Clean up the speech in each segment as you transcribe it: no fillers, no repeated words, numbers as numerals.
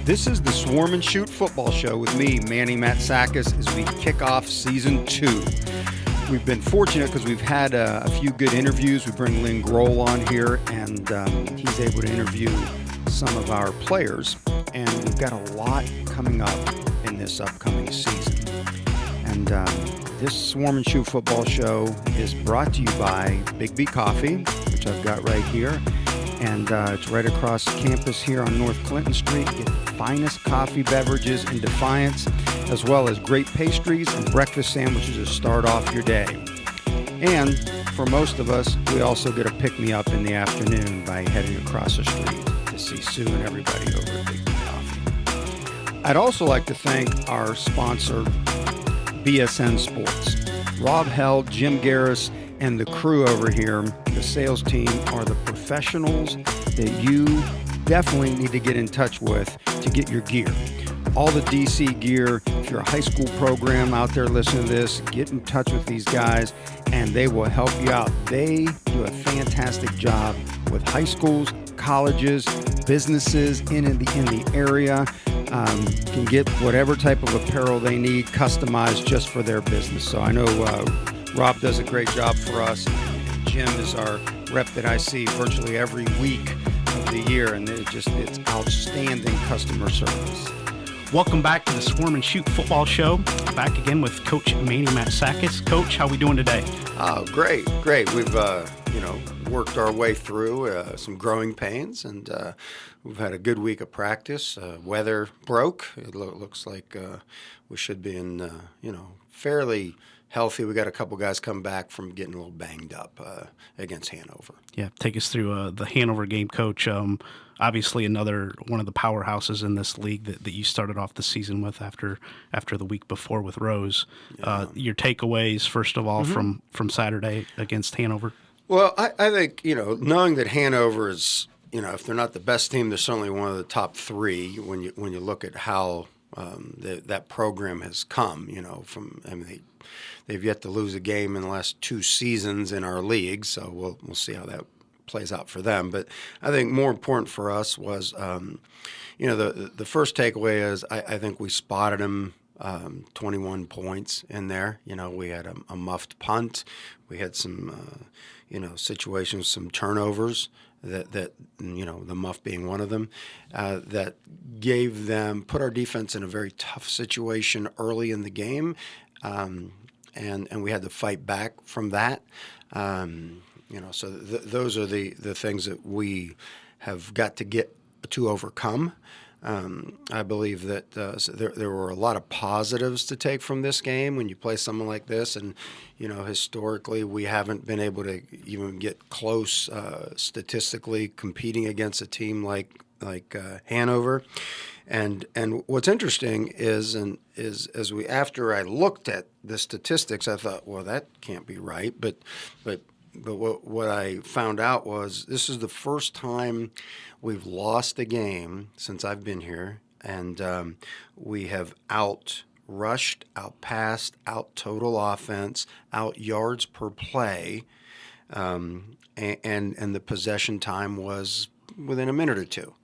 This is the Swarm and Shoot football show with me, Manny Matsakis, as we kick off Season 2. We've been fortunate because we've had a few good interviews. We bring Lynn Groll on here, and he's able to interview some of our players. And we've got a lot coming up in this upcoming season. And this Swarm and Shoot football show is brought to you by Big B Coffee, which I've got right here. And it's right across campus here on North Clinton Street. Get the finest coffee beverages in Defiance, as well as great pastries and breakfast sandwiches to start off your day. And for most of us, we also get a pick-me-up in the afternoon by heading across the street to see Sue and everybody over at Big B Coffee. I'd also like to thank our sponsor, BSN Sports. Rob Held, Jim Garris, and the crew over here, the sales team, are the professionals that you definitely need to get in touch with to get your gear. All the DC gear. If you're a high school program out there listening to this, get in touch with these guys and they will help you out. They do a fantastic job with high schools, colleges, businesses in the area. Can get whatever type of apparel they need customized just for their business. So I know Rob does a great job for us. Jim is our rep that I see virtually every week of the year, and it's outstanding customer service. Welcome back to the Swarm and Shoot football show. Back again with Coach Manny Matsakis. Coach, how are we doing today? Oh, great. We've worked our way through some growing pains, and we've had a good week of practice. Weather broke. It looks like we should be in fairly healthy. We got a couple guys come back from getting a little banged up against Hanover. Yeah, take us through the Hanover game, Coach. Obviously, another one of the powerhouses in this league that you started off the season with after the week before with Rose. Yeah. Your takeaways, first of all, from Saturday against Hanover. Well, I think knowing that Hanover is if they're not the best team, they're certainly one of the top three when you look at how that program has come. They've yet to lose a game in the last 2 seasons in our league, so we'll see how that plays out for them. But I think more important for us was, the first takeaway is I think we spotted them 21 points in there. We had a muffed punt. We had some, situations, some turnovers that the muff being one of them, that put our defense in a very tough situation early in the game. And we had to fight back from that. So those are the things that we have got to get to overcome. I believe that there were a lot of positives to take from this game when you play someone like this. And, historically, we haven't been able to even get close statistically competing against a team like Hanover. And what's interesting is after I looked at the statistics, I thought, well, that can't be right. But what I found out was this is the first time we've lost a game since I've been here, and we have out-rushed, out-passed, out-total offense, out-yards per play, and the possession time was within a minute or two.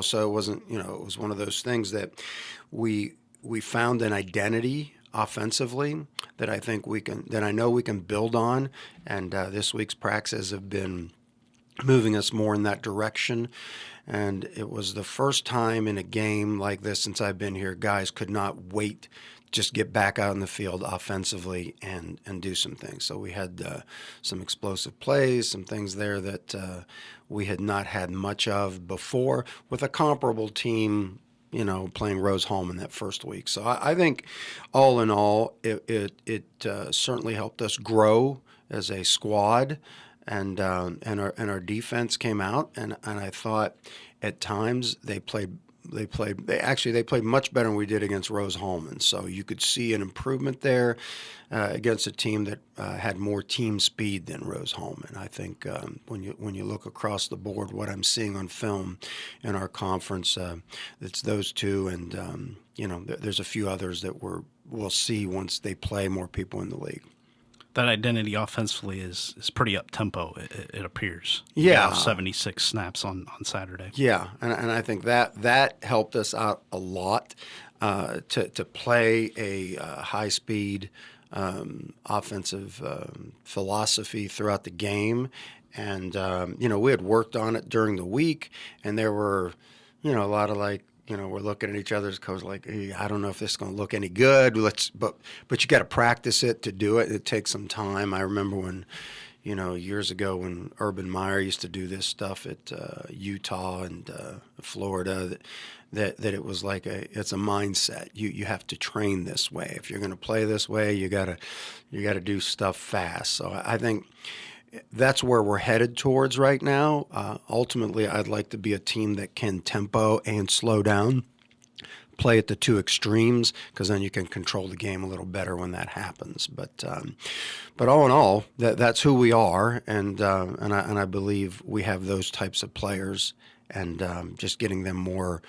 So it wasn't, it was one of those things that we found an identity offensively that I know we can build on, and this week's practices have been moving us more in that direction. And it was the first time in a game like this since I've been here, guys could not wait just get back out in the field offensively and do some things. So we had some explosive plays, some things there that we had not had much of before with a comparable team, playing Rose home in that first week. So I think all in all, it certainly helped us grow as a squad, and our defense came out, and I thought at times they played much better than we did against Rose home, and so you could see an improvement there against a team that had more team speed than Rose home. And I think when you look across the board, what I'm seeing on film in our conference, it's those two, and there's a few others that we'll see once they play more people in the league. That identity offensively is pretty up tempo. It appears. Yeah, 76 snaps on Saturday. Yeah, and I think that helped us out a lot to play a high speed offensive philosophy throughout the game, and we had worked on it during the week, and there were a lot of we're looking at each other's coach like, hey, I don't know if this is going to look any good. But you got to practice it to do it. It takes some time. I remember when, years ago when Urban Meyer used to do this stuff at Utah and Florida, that it was like it's a mindset. You have to train this way. If you're going to play this way, you gotta do stuff fast. So I think that's where we're headed towards right now. Ultimately, I'd like to be a team that can tempo and slow down, play at the two extremes, because then you can control the game a little better when that happens. But all in all, that's who we are, and I believe we have those types of players, and just getting them more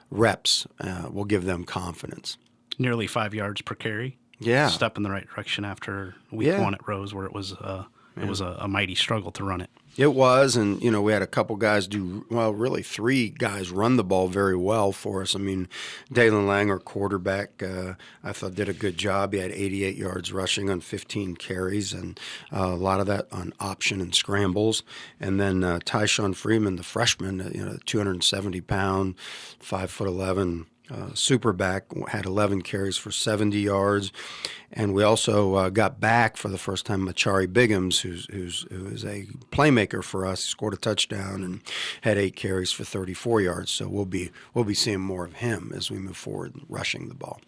reps will give them confidence. Nearly 5 yards per carry. Yeah, step in the right direction after week one at Rose, where it was a mighty struggle to run it. It was, and we had a couple guys really 3 guys run the ball very well for us. I mean, Dalen Lang, our quarterback, I thought did a good job. He had 88 yards rushing on 15 carries, and a lot of that on option and scrambles. And then Tyshawn Freeman, the freshman, 270-pound, 5'11", Superback, had 11 carries for 70 yards, and we also got back for the first time Machari Biggums, who is a playmaker for us. He scored a touchdown and had 8 carries for 34 yards. So we'll be seeing more of him as we move forward rushing the ball.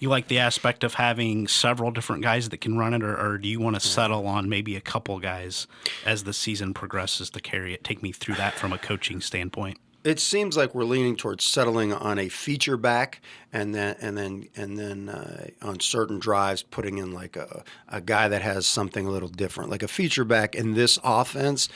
You like the aspect of having several different guys that can run it, or do you want to settle on maybe a couple guys as the season progresses to carry it? Take me through that from a coaching standpoint. It seems like we're leaning towards settling on a feature back, and then on certain drives putting in like a guy that has something a little different, like a feature back in this offense.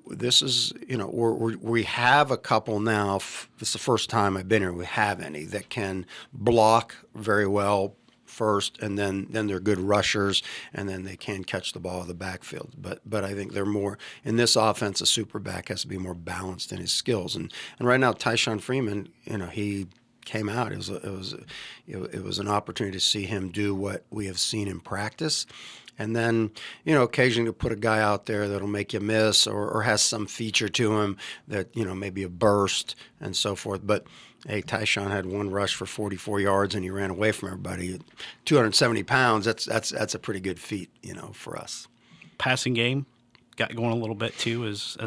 This is we have a couple now. This is the first time I've been here. We have any that can block very well first, and then they're good rushers, and then they can catch the ball in the backfield. But I think they're more in this offense. A super back has to be more balanced in his skills. And right now, Tyshawn Freeman, he came out. It was an opportunity to see him do what we have seen in practice. And then, occasionally to put a guy out there that'll make you miss or has some feature to him that, maybe a burst and so forth. But hey, Tyshawn had 1 rush for 44 yards and he ran away from everybody. 270 pounds, that's a pretty good feat, for us. Passing game got going a little bit too, as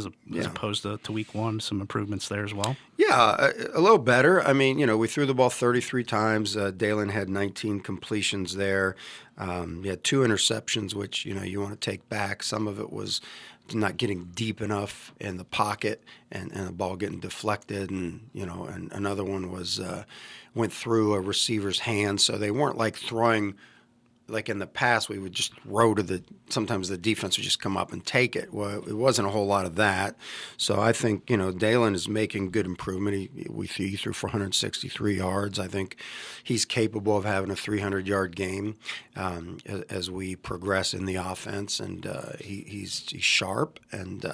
opposed to week one. Some improvements there as well. Yeah, a little better. I mean, we threw the ball 33 times. Dalen had 19 completions there. He had 2 interceptions, which you want to take back. Some of it was not getting deep enough in the pocket and the ball getting deflected, and and another one was went through a receiver's hand, so they weren't like throwing. Like in the past, we would just throw to sometimes the defense would just come up and take it. Well, it wasn't a whole lot of that. So I think, Dalen is making good improvement. He threw for 163 yards. I think he's capable of having a 300-yard game as we progress in the offense. And he's sharp, and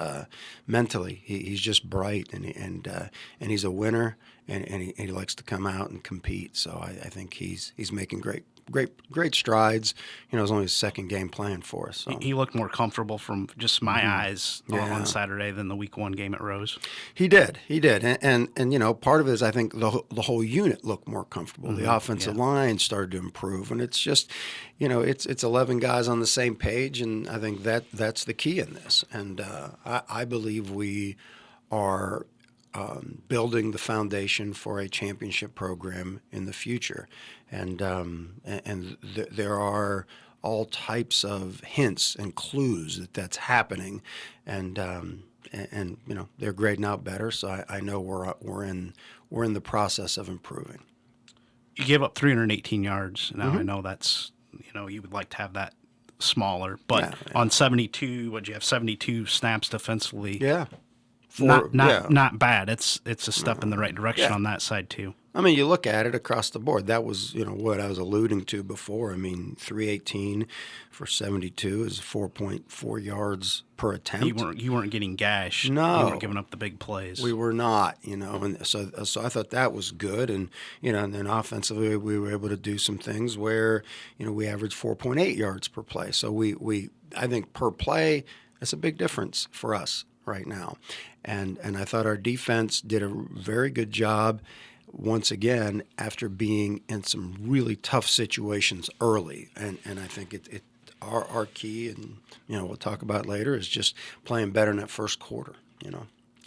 mentally he's just bright, and he's a winner, and he likes to come out and compete. So I think he's making great strides. It was only his second game playing for us. So. He looked more comfortable from just my eyes on Saturday than the week 1 game at Rose. He did, and part of it is I think the whole unit looked more comfortable. Mm-hmm. The offensive line started to improve, and it's just, it's 11 guys on the same page, and I think that's the key in this. And I believe we are building the foundation for a championship program in the future, and there are all types of hints and clues that's happening, and they're grading out better. So I know we're in the process of improving. You gave up 318 yards. Now I know that's you would like to have that smaller, but on 72, would you have 72 snaps defensively? Yeah. Not bad. It's a step in the right direction on that side too. I mean, you look at it across the board. That was, what I was alluding to before. I mean, 318 for 72 is 4.4 yards per attempt. You weren't getting gashed. No. You weren't giving up the big plays. We were not, and so I thought that was good. And, and then offensively we were able to do some things where, we averaged 4.8 yards per play. So I think per play, that's a big difference for us right now. And I thought our defense did a very good job once again after being in some really tough situations early. And I think our key, and we'll talk about it later, is just playing better in that first quarter,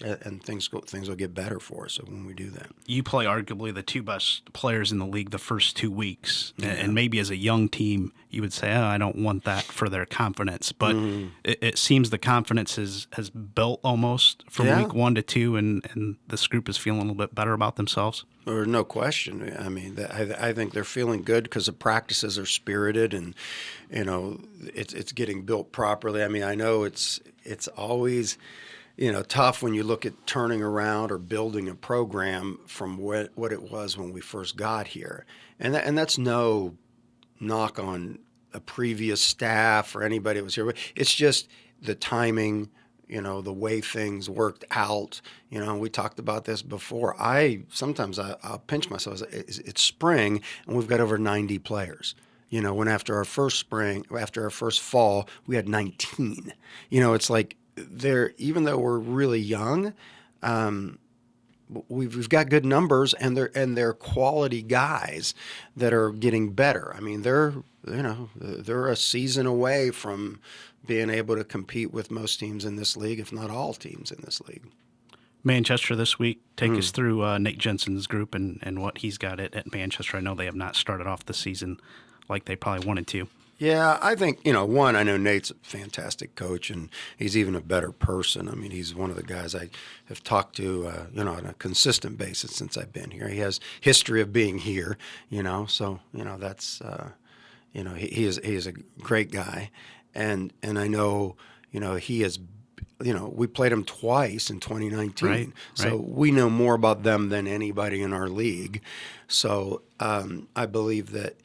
and things will get better for us when we do that. You play arguably the two best players in the league the first 2 weeks, and maybe as a young team you would say, I don't want that for their confidence, but it seems the confidence has built almost from week 1 to 2, and this group is feeling a little bit better about themselves. Or no question. I mean, I think they're feeling good because the practices are spirited, and it's getting built properly. I mean, I know it's always tough when you look at turning around or building a program from what it was when we first got here, and that's no knock on a previous staff or anybody that was here. It's just the timing. The way things worked out. We talked about this before. Sometimes I'll pinch myself. It's spring, and we've got over 90 players. When after our first fall, we had 19. It's like even though we're really young, we've got good numbers, and they're quality guys that are getting better. I mean, they're a season away from being able to compete with most teams in this league, if not all teams in this league. Manchester this week. Take us through Nate Jensen's group and what he's got at Manchester. I know they have not started off the season like they probably wanted to. Yeah, I think, I know Nate's a fantastic coach, and he's even a better person. I mean, he's one of the guys I have talked to, on a consistent basis since I've been here. He has history of being here, so, that's, he is a great guy. And I know, he has, we played him twice in 2019. Right. So we know more about them than anybody in our league. So I believe that,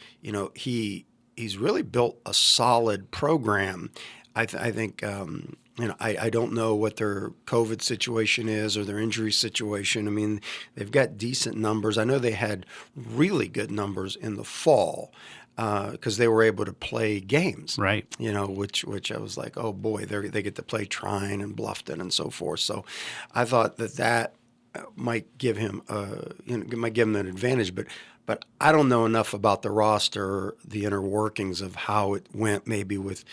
he's really built a solid program. I think, I don't know what their COVID situation is or their injury situation. I mean, they've got decent numbers. I know they had really good numbers in the fall because they were able to play games, right? Which I was like, oh boy, they get to play Trine and Bluffton and so forth. So I thought that might give him an advantage, but I don't know enough about the roster, the inner workings of how it went, maybe with,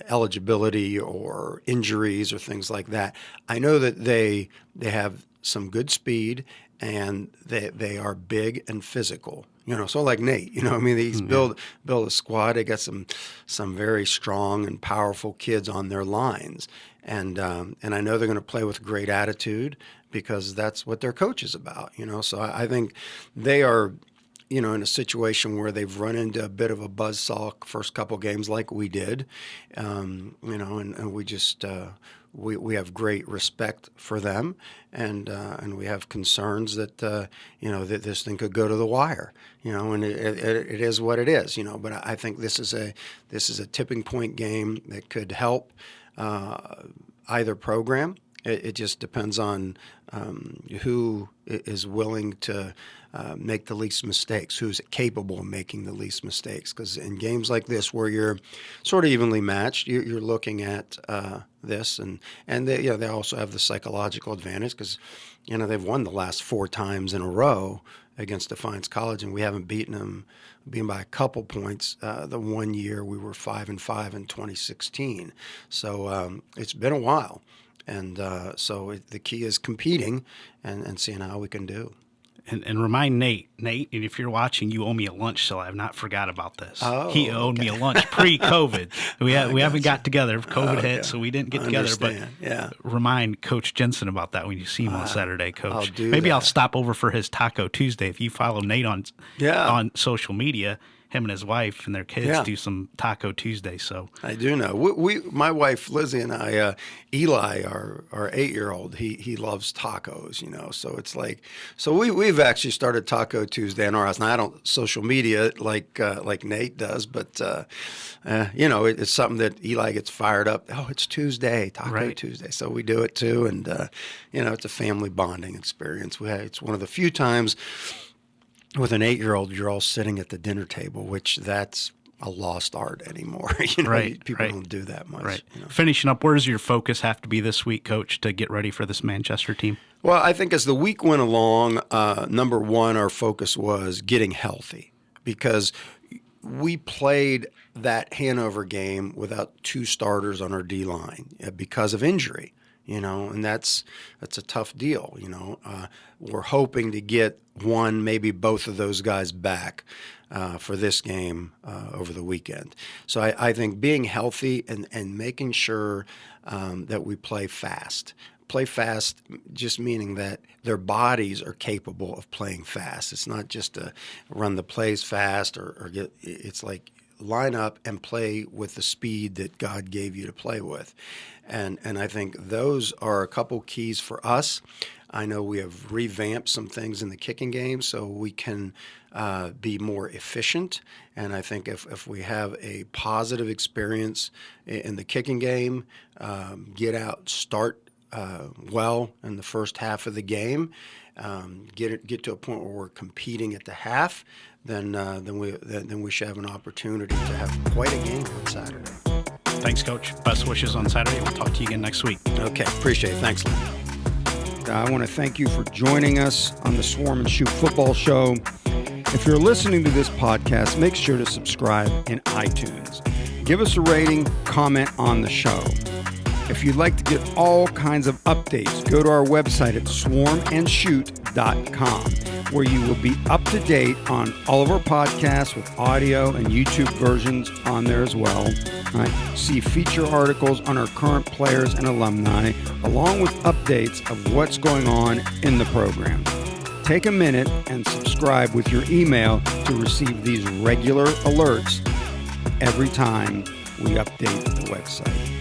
eligibility or injuries or things like that. I know that they have some good speed, and they are big and physical. So like Nate, he's build a squad. They got some very strong and powerful kids on their lines, and I know they're going to play with great attitude because that's what their coach is about. So I think they are, in a situation where they've run into a bit of a buzzsaw first couple games like we did, and we just we have great respect for them, and we have concerns that that this thing could go to the wire, and it is what it is, But I think this is a tipping point game that could help either program. It just depends on who is willing to make the least mistakes, who's capable of making the least mistakes. Because in games like this, where you're sort of evenly matched, you're looking at this, and they also have the psychological advantage because they've won the last 4 times in a row against Defiance College, and we haven't beaten them by a couple points. The one year we were 5-5 in 2016, so it's been a while. And so the key is competing and seeing how we can do. And remind Nate, if you're watching, you owe me a lunch, so I have not forgot about this. Oh, he owed me a lunch pre-COVID. We haven't got together. COVID hit, so we didn't get together. But remind Coach Jensen about that when you see him on Saturday, Coach. Maybe I'll stop over for his Taco Tuesday. If you follow Nate on social media, him and his wife and their kids do some Taco Tuesday. So I do know. My wife Lizzie and I, Eli, our 8-year-old, he loves tacos. So it's like, we've actually started Taco Tuesday in our house. Now I don't social media like Nate does, but it's something that Eli gets fired up. Oh, it's Tuesday, Taco Tuesday. So we do it too, and it's a family bonding experience. It's one of the few times with an 8-year-old, you're all sitting at the dinner table, which that's a lost art anymore. People don't do that much. Right. Finishing up, where does your focus have to be this week, Coach, to get ready for this Manchester team? Well, I think as the week went along, number one, our focus was getting healthy, because we played that Hanover game without 2 starters on our D-line because of injury. And that's a tough deal. We're hoping to get one, maybe both of those guys back for this game over the weekend. So I think being healthy and making sure that we play fast. Play fast, just meaning that their bodies are capable of playing fast. It's not just to run the plays fast or get. It's like line up and play with the speed that God gave you to play with. And I think those are a couple keys for us. I know we have revamped some things in the kicking game so we can be more efficient. And I think if we have a positive experience in the kicking game, get out, start well in the first half of the game, get to a point where we're competing at the half, then we should have an opportunity to have quite a game on Saturday. Thanks, Coach. Best wishes on Saturday. We'll talk to you again next week. Okay, appreciate it. Thanks, Lynn. I want to thank you for joining us on the Swarm and Shoot Football Show. If you're listening to this podcast, make sure to subscribe in iTunes. Give us a rating, comment on the show. If you'd like to get all kinds of updates, go to our website at swarmandshoot.com, where you will be up to date on all of our podcasts with audio and YouTube versions on there as well. All right. See feature articles on our current players and alumni, along with updates of what's going on in the program. Take a minute and subscribe with your email to receive these regular alerts every time we update the website.